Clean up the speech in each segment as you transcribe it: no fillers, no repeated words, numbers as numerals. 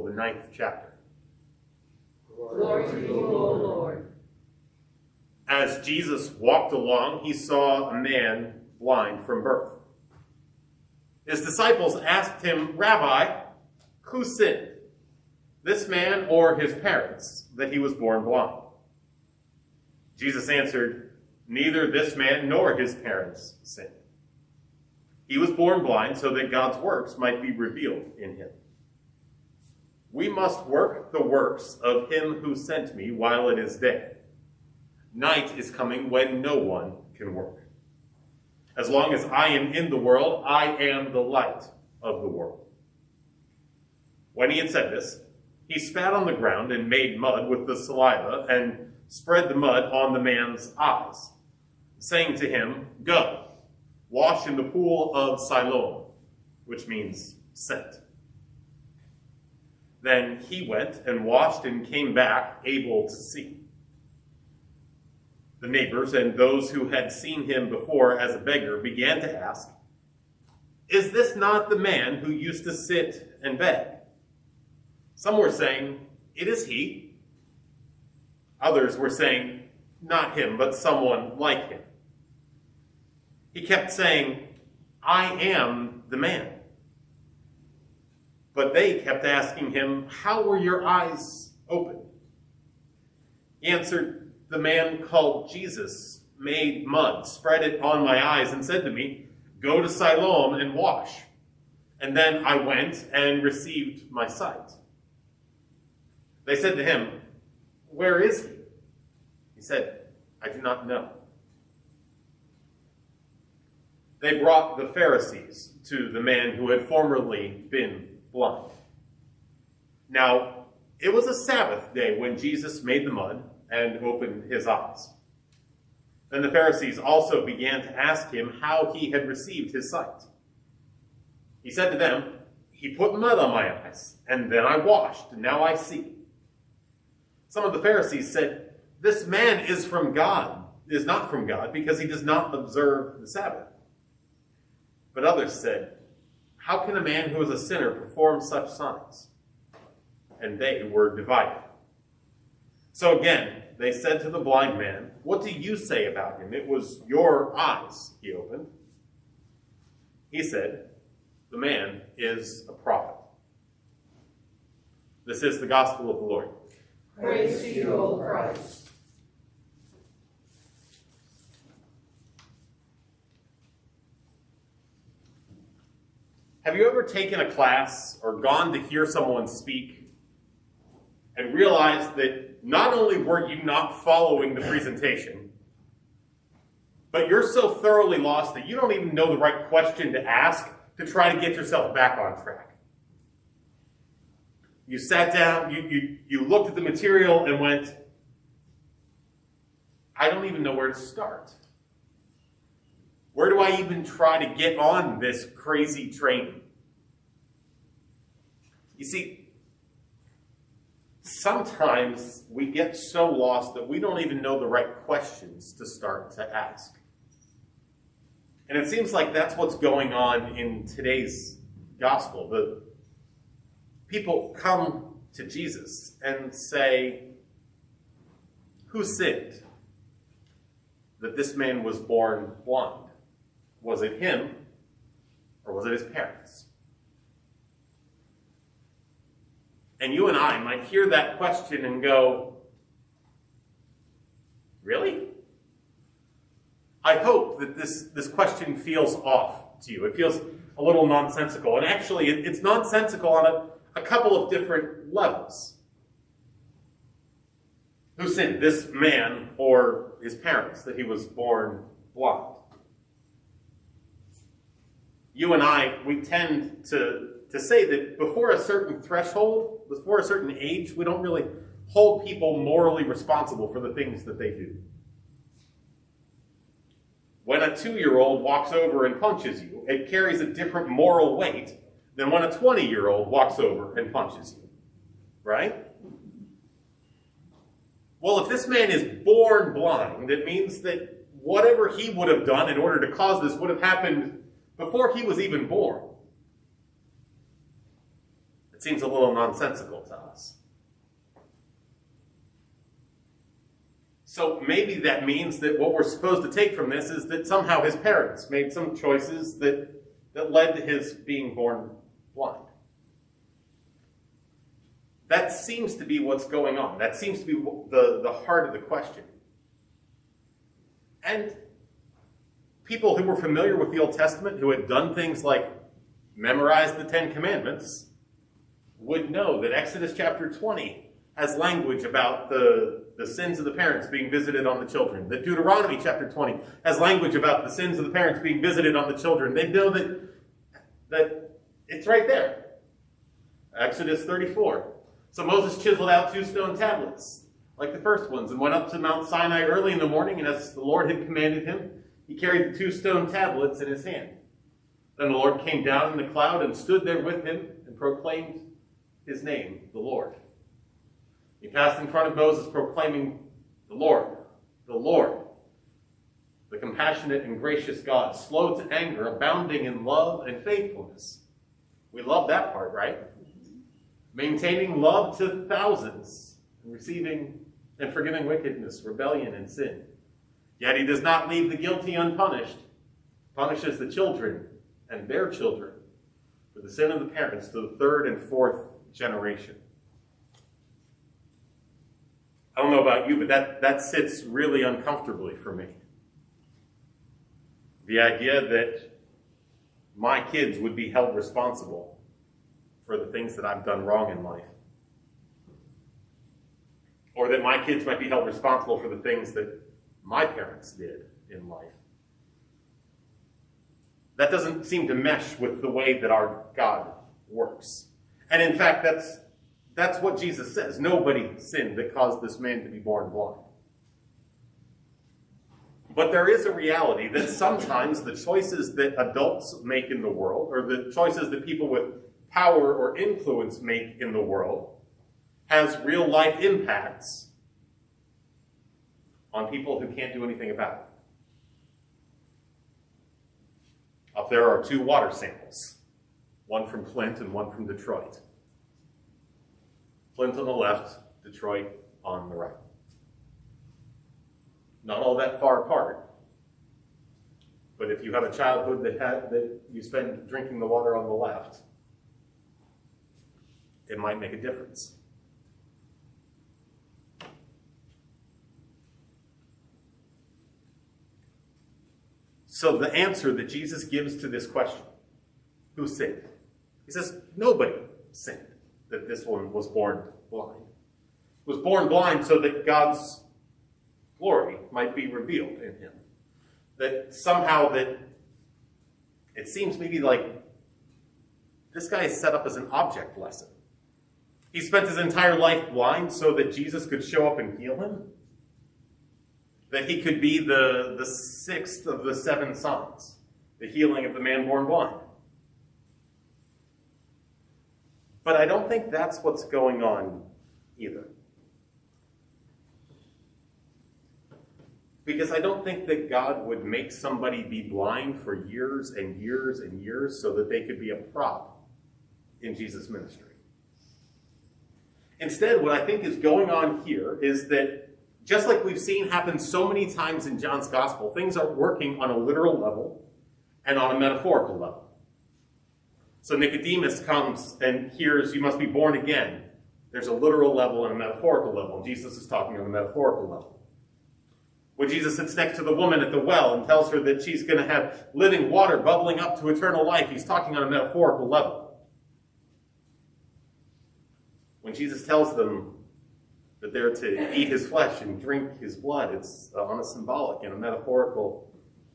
the 9th chapter. Glory to you, O Lord. As Jesus walked along, he saw a man blind from birth. His disciples asked him, "Rabbi, who sinned, this man or his parents, that he was born blind?" Jesus answered, "Neither this man nor his parents sinned. He was born blind so that God's works might be revealed in him. We must work the works of him who sent me while it is day. Night is coming when no one can work. As long as I am in the world, I am the light of the world." When he had said this, he spat on the ground and made mud with the saliva and spread the mud on the man's eyes, saying to him, "Go, wash in the pool of Siloam," which means sent. Then he went and washed and came back able to see. The neighbors and those who had seen him before as a beggar began to ask, "Is this not the man who used to sit and beg?" Some were saying, "It is he." Others were saying, "Not him, but someone like him." He kept saying, "I am the man." But they kept asking him, "How were your eyes opened?" He answered, "The man called Jesus made mud, spread it on my eyes, and said to me, 'Go to Siloam and wash.' And then I went and received my sight." They said to him, "Where is he?" He said, "I do not know." They brought the Pharisees to the man who had formerly been blind. Now, it was a Sabbath day when Jesus made the mud and opened his eyes. Then the Pharisees also began to ask him how he had received his sight. He said to them, "He put mud on my eyes, and then I washed, and now I see." Some of the Pharisees said, "This man is not from God, because he does not observe the Sabbath." But others said, "How can a man who is a sinner perform such signs?" And they were divided. So again, they said to the blind man, "What do you say about him? It was your eyes he opened." He said, "The man is a prophet." This is the gospel of the Lord. Praise to you, O Christ. Have you ever taken a class or gone to hear someone speak and realized that not only were you not following the presentation, but you're so thoroughly lost that you don't even know the right question to ask to try to get yourself back on track? You sat down, you looked at the material and went, "I don't even know where to start. Where do I even try to get on this crazy train?" You see, sometimes we get so lost that we don't even know the right questions to start to ask. And it seems like that's what's going on in today's gospel. The people come to Jesus and say, "Who sinned that this man was born blind? Was it him, or was it his parents?" And you and I might hear that question and go, "Really?" I hope that this question feels off to you. It feels a little nonsensical. And actually, it's nonsensical on a couple of different levels. Who sinned, this man or his parents, that he was born blind? You and I, we tend to say that before a certain threshold, before a certain age, we don't really hold people morally responsible for the things that they do. When a 2-year-old walks over and punches you, it carries a different moral weight than when a 20-year-old walks over and punches you. Right? Well, if this man is born blind, it means that whatever he would have done in order to cause this would have happened before he was even born. It seems a little nonsensical to us. So maybe that means that what we're supposed to take from this is that somehow his parents made some choices that led to his being born blind. That seems to be what's going on. That seems to be the heart of the question. And people who were familiar with the Old Testament, who had done things like memorize the Ten Commandments, would know that Exodus chapter 20 has language about the sins of the parents being visited on the children. That Deuteronomy chapter 20 has language about the sins of the parents being visited on the children. They know that it's right there. Exodus 34. So Moses chiseled out 2 stone tablets, like the first ones, and went up to Mount Sinai early in the morning, and as the Lord had commanded him, he carried the 2 stone tablets in his hand. Then the Lord came down in the cloud and stood there with him and proclaimed his name, the Lord. He passed in front of Moses proclaiming, the Lord, the compassionate and gracious God, slow to anger, abounding in love and faithfulness. We love that part, right? Maintaining love to thousands, and receiving and forgiving wickedness, rebellion, and sin. Yet he does not leave the guilty unpunished, punishes the children and their children for the sin of the parents to the 3rd and 4th generation. I don't know about you, but that sits really uncomfortably for me. The idea that my kids would be held responsible for the things that I've done wrong in life. Or that my kids might be held responsible for the things that my parents did in life. That doesn't seem to mesh with the way that our God works. And in fact, that's what Jesus says. Nobody sinned that caused this man to be born blind. But there is a reality that sometimes the choices that adults make in the world, or the choices that people with power or influence make in the world, has real life impacts on people who can't do anything about it. Up there are 2 water samples, one from Flint and one from Detroit. Flint on the left, Detroit on the right. Not all that far apart, but if you have a childhood that you spend drinking the water on the left, it might make a difference. So the answer that Jesus gives to this question, who sinned? He says, nobody sinned that this one was born blind. He was born blind so that God's glory might be revealed in him. That somehow that it seems maybe like this guy is set up as an object lesson. He spent his entire life blind so that Jesus could show up and heal him. That he could be the 6th of the 7 signs, the healing of the man born blind. But I don't think that's what's going on either. Because I don't think that God would make somebody be blind for years and years and years so that they could be a prop in Jesus' ministry. Instead, what I think is going on here is that, just like we've seen happen so many times in John's gospel, things are working on a literal level and on a metaphorical level. So Nicodemus comes and hears, you must be born again. There's a literal level and a metaphorical level, and Jesus is talking on the metaphorical level. When Jesus sits next to the woman at the well and tells her that she's going to have living water bubbling up to eternal life, he's talking on a metaphorical level. When Jesus tells them that they're to eat his flesh and drink his blood, it's on a symbolic and a metaphorical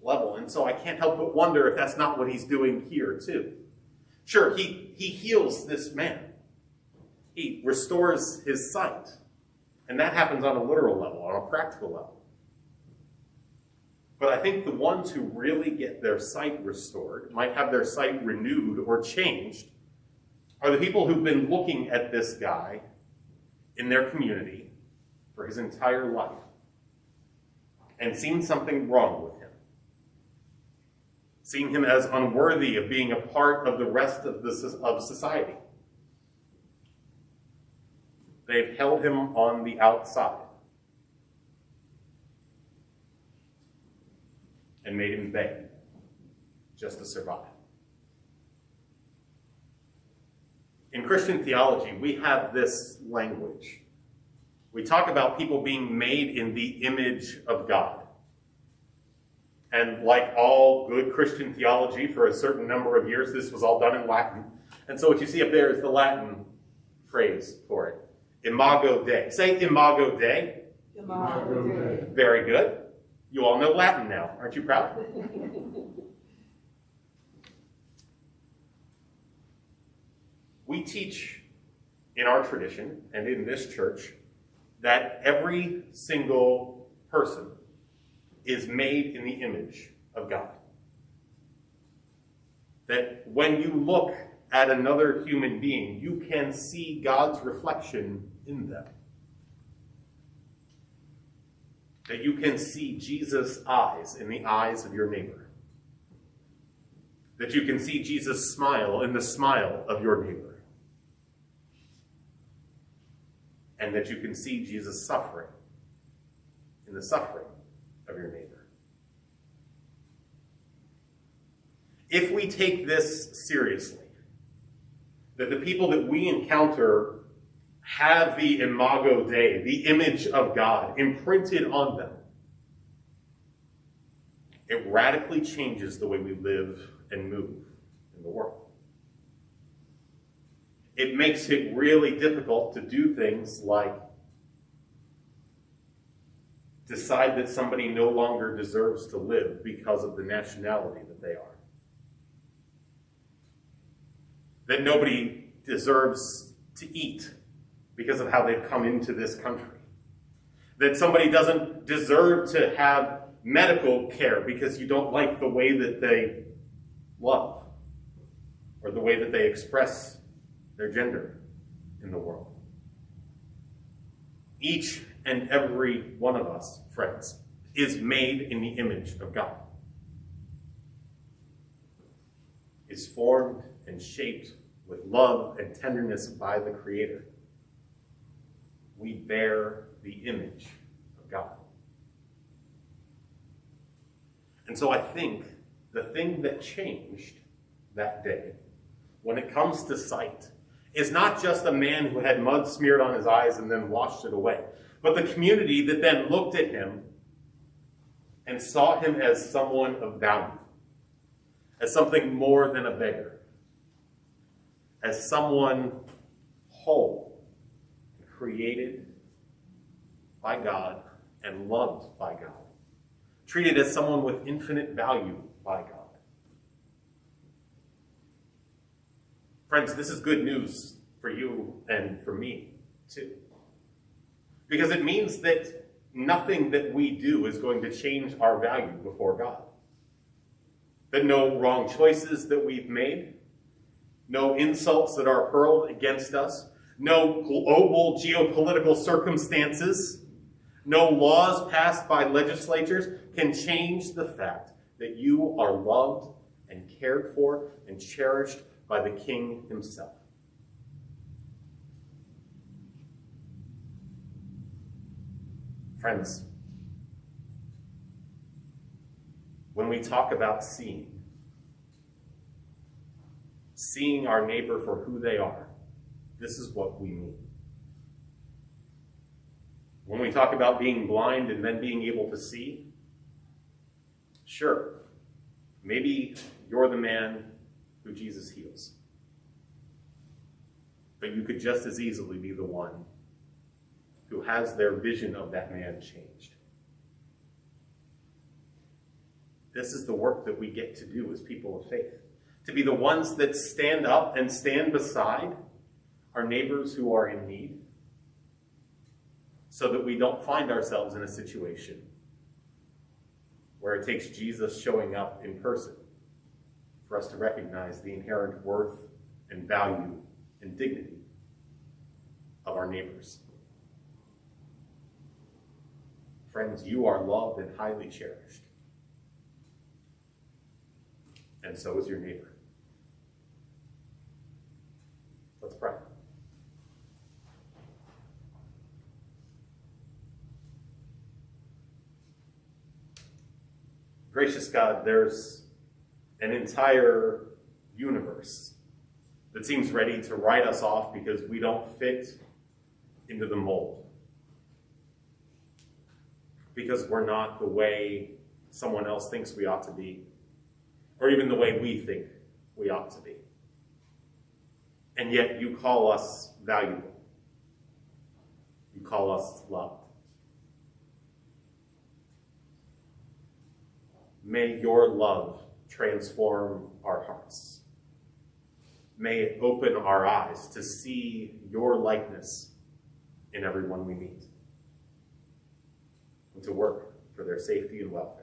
level. And so I can't help but wonder if that's not what he's doing here too. Sure, he heals this man. He restores his sight. And that happens on a literal level, on a practical level. But I think the ones who really get their sight restored, might have their sight renewed or changed, are the people who've been looking at this guy in their community for his entire life and seen something wrong with him. Seen him as unworthy of being a part of the rest of society. They've held him on the outside and made him beg just to survive. In Christian theology, we have this language. We talk about people being made in the image of God. And like all good Christian theology, for a certain number of years, this was all done in Latin. And so what you see up there is the Latin phrase for it. Imago Dei. Say Imago Dei. Imago Dei. Very good. You all know Latin now. Aren't you proud? We teach in our tradition and in this church that every single person is made in the image of God. That when you look at another human being, you can see God's reflection in them. That you can see Jesus' eyes in the eyes of your neighbor. That you can see Jesus' smile in the smile of your neighbor. And that you can see Jesus' suffering in the suffering of your neighbor. If we take this seriously, that the people that we encounter have the imago Dei, the image of God, imprinted on them, it radically changes the way we live and move in the world. It makes it really difficult to do things like decide that somebody no longer deserves to live because of the nationality that they are. That nobody deserves to eat because of how they've come into this country. That somebody doesn't deserve to have medical care because you don't like the way that they love or the way that they express their gender in the world. Each and every one of us, friends, is made in the image of God. Is formed and shaped with love and tenderness by the Creator. We bear the image of God. And so I think the thing that changed that day, when it comes to sight, is not just a man who had mud smeared on his eyes and then washed it away, but the community that then looked at him and saw him as someone of value, as something more than a beggar, as someone whole, created by God and loved by God, treated as someone with infinite value by God. Friends, this is good news for you and for me, too. Because it means that nothing that we do is going to change our value before God. That no wrong choices that we've made, no insults that are hurled against us, no global geopolitical circumstances, no laws passed by legislatures can change the fact that you are loved and cared for and cherished by the King himself. Friends, when we talk about seeing our neighbor for who they are, this is what we mean. When we talk about being blind and then being able to see, sure, maybe you're the man who Jesus heals. But you could just as easily be the one who has their vision of that man changed. This is the work that we get to do as people of faith. To be the ones that stand up and stand beside our neighbors who are in need, so that we don't find ourselves in a situation where it takes Jesus showing up in person for us to recognize the inherent worth and value and dignity of our neighbors. Friends, you are loved and highly cherished. And so is your neighbor. Let's pray. Gracious God, there's an entire universe that seems ready to write us off because we don't fit into the mold. Because we're not the way someone else thinks we ought to be, or even the way we think we ought to be. And yet you call us valuable. You call us loved. May your love transform our hearts. May it open our eyes to see your likeness in everyone we meet, and to work for their safety and welfare.